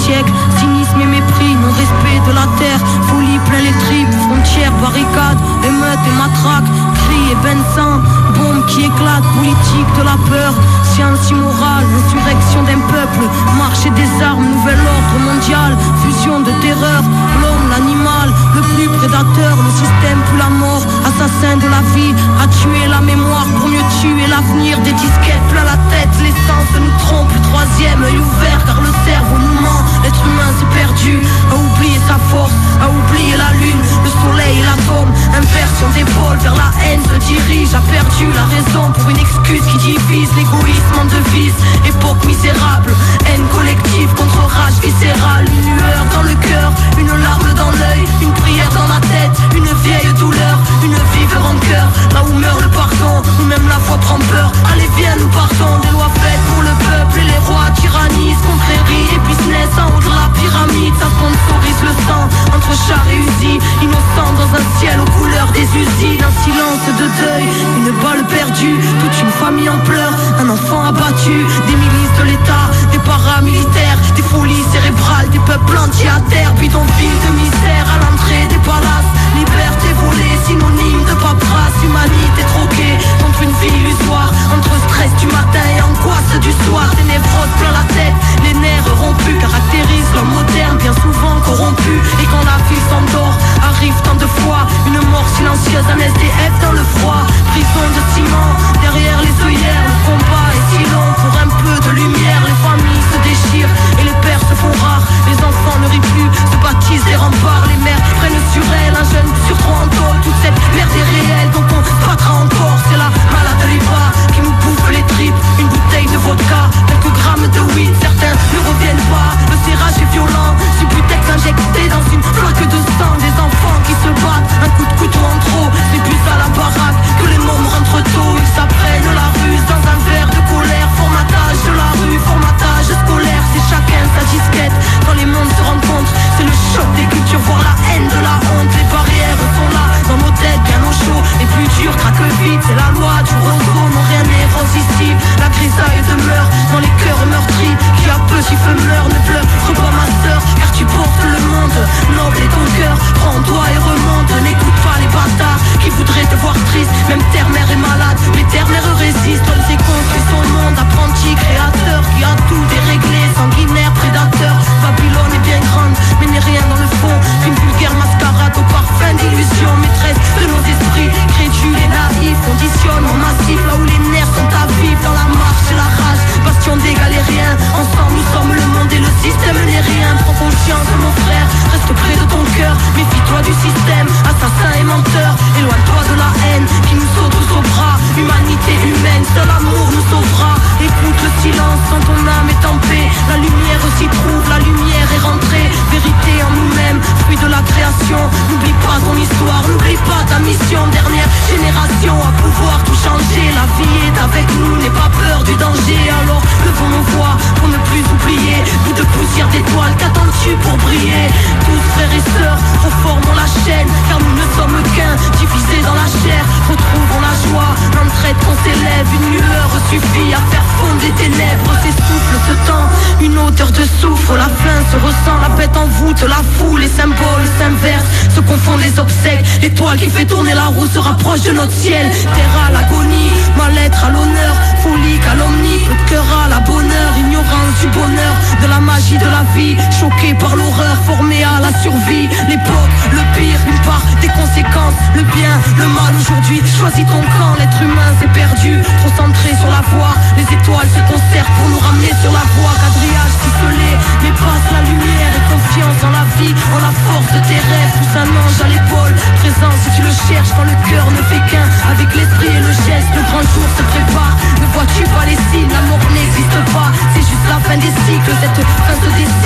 siècle. Cynisme et mépris, non-respect de la terre. Folie plein les tripes, frontières, barricades, émeutes et matraques, cris et bains de sang, bombes qui éclatent, politique de la peur, science immorale, insurrection d'un peuple, marché des armes, nouvel ordre mondial, fusion de terreur, l'homme, l'animal, le plus prédateur, le système puis la mort, assassin de la vie, a tué la mémoire pour mieux tuer l'avenir, des disquettes plein la tête, l'essence nous trompe, le troisième œil ouvert car le cerveau nous ment, l'être humain s'est perdu, a oublié sa force, a oublié la lune, le soleil et l'atome, inversion d'épaule vers la haine se dirige, a perdu la raison pour une excuse qui divise, l'égoïsme en devise, époque misérable, haine collective contre rage viscérale, une lueur dans le cœur, une larme dans l'œil, une prière dans la tête, une vieille douleur, une vive rancœur, là où meurt le pardon, où même la foi prend peur, allez viens nous partons, des lois faites pour le peuple et les rois tyrannisent, contrarient et business en haut de la pyramide, ça sponsorise le sang, entre chars et usines, innocents dans un ciel aux couleurs des usines, un silence de deuil, une balle perdue, toute une famille en pleurs, un enfant abattu, des milices de l'État, des paramilitaires, des folies cérébrales, des peuples entiers à terre, bidonville de misère à l'entrée des palaces, liberté volée, synonyme de paperasse, humanité troquée contre une vie illusoire, entre stress du matin et angoisse du soir, des névroses plein la tête, les nerfs rompus caractérisent l'homme moderne, bien souvent corrompu, et quand la vie s'endort, arrive tant de fois, une mort silencieuse, un SDF dans le froid, prison de ciment, derrière les œillères, le combat est si long, pour un peu de lumière, les familles se déchirent, et les pères se font rares, les enfants ne rient plus, se baptisent des remparts, les mères prennent sur elles, un jeune sur trois en tôle, toute cette merde est réelle, donc on se battra encore, c'est la malade de l'Iva, qui nous bouffe les tripes, une bouteille de vodka, quelques grammes de weed, certains ne reviennent pas, le serrage est violent, du butex injecté dans une flaque de sang, des enfants qui se battent, un coup de couteau en trop, les bus à la baraque, que les mômes rentrent tôt, ils s'apprennent la ruse dans un verre de colère, formatage de la rue, formatage scolaire, c'est chacun sa disquette, quand les mondes se rencontrent, c'est le choc des cultures, voir la haine de la honte, les barrières sont là, dans nos têtes, bien au chaud, les plus durs craquent vite, c'est la loi du roseau, non rien n'est rose ici, la grisaille demeure dans les cœurs meurtris, qui a peu si feu meurt, ne pleure pas ma sœur, car tu portes le monde, noble est ton cœur, prends-toi et remonte, n'écoute pas les bâtards, qui voudraient te voir triste, même terre-mère est malade, mais terre-mère résiste, homme et construit son monde, apprenti, créateur, qui a tout déréglé, sanguinaire, prédateur, Babylone est bien grande, mais n'est rien dans le fond, qu'une vulgaire mascarade au parfum d'illusion, maîtresse de nos esprits, crédules et naïfs, conditionnement massif, là où les nerfs sont à vivre, dans la marche et la rage, bastion d'égal et rien, ensemble nous sommes le monde et le système n'est rien, prends conscience mon frère, reste près de ton cœur, méfie-toi du système, assassin et menteur, éloigne-toi de la haine, qui nous saute aux bras, humanité humaine, seul amour nous sauvera, écoute le silence quand ton âme est en paix, la lumière s'y trouve, la lumière est rentrée, vérité en nous-mêmes, fruit de la création, n'oublie pas ton histoire, n'oublie pas ta mission, dernière génération à pouvoir tout changer, la vie est avec nous, n'aie pas peur du danger, alors levons nos voix pour ne plus oublier, bout de poussière d'étoiles, qu'attends-tu pour briller, tous frères et sœurs, reformons la chaîne, car nous ne sommes qu'un, divisés dans la chair, retrouvons la joie, l'entraide qu'on s'élève, une lueur suffit à faire fondre les ténèbres, s'essouffle ce temps, une odeur de soufre, la faim se ressent, la bête en voûte, la foule, les symboles s'inversent, se confondent les obsèques, l'étoile qui fait tourner la roue se rapproche de notre ciel, terre à l'agonie, mal-être à l'honneur, folie calomnie, peu de cœur à la bonheur, ignorance du bonheur, de la magie de la vie, choqué par l'horreur, formé à la survie, l'époque, le pire, une part des conséquences, le bien, le mal aujourd'hui, choisis ton camp, l'être humain s'est perdu, trop centré sur la voie, les étoiles se concertent pour nous ramener sur la voie, quadrillage ciselé, mais passe la lumière et confiance en la vie, en la force de tes rêves, pousse un ange à l'épaule, présent si tu le cherches quand le cœur ne fait qu'un, avec l'esprit et le geste, le grand jour se prépare, ne vois-tu pas les signes, la mort n'existe pas, c'est juste la fin des cycles, cette fin se décide,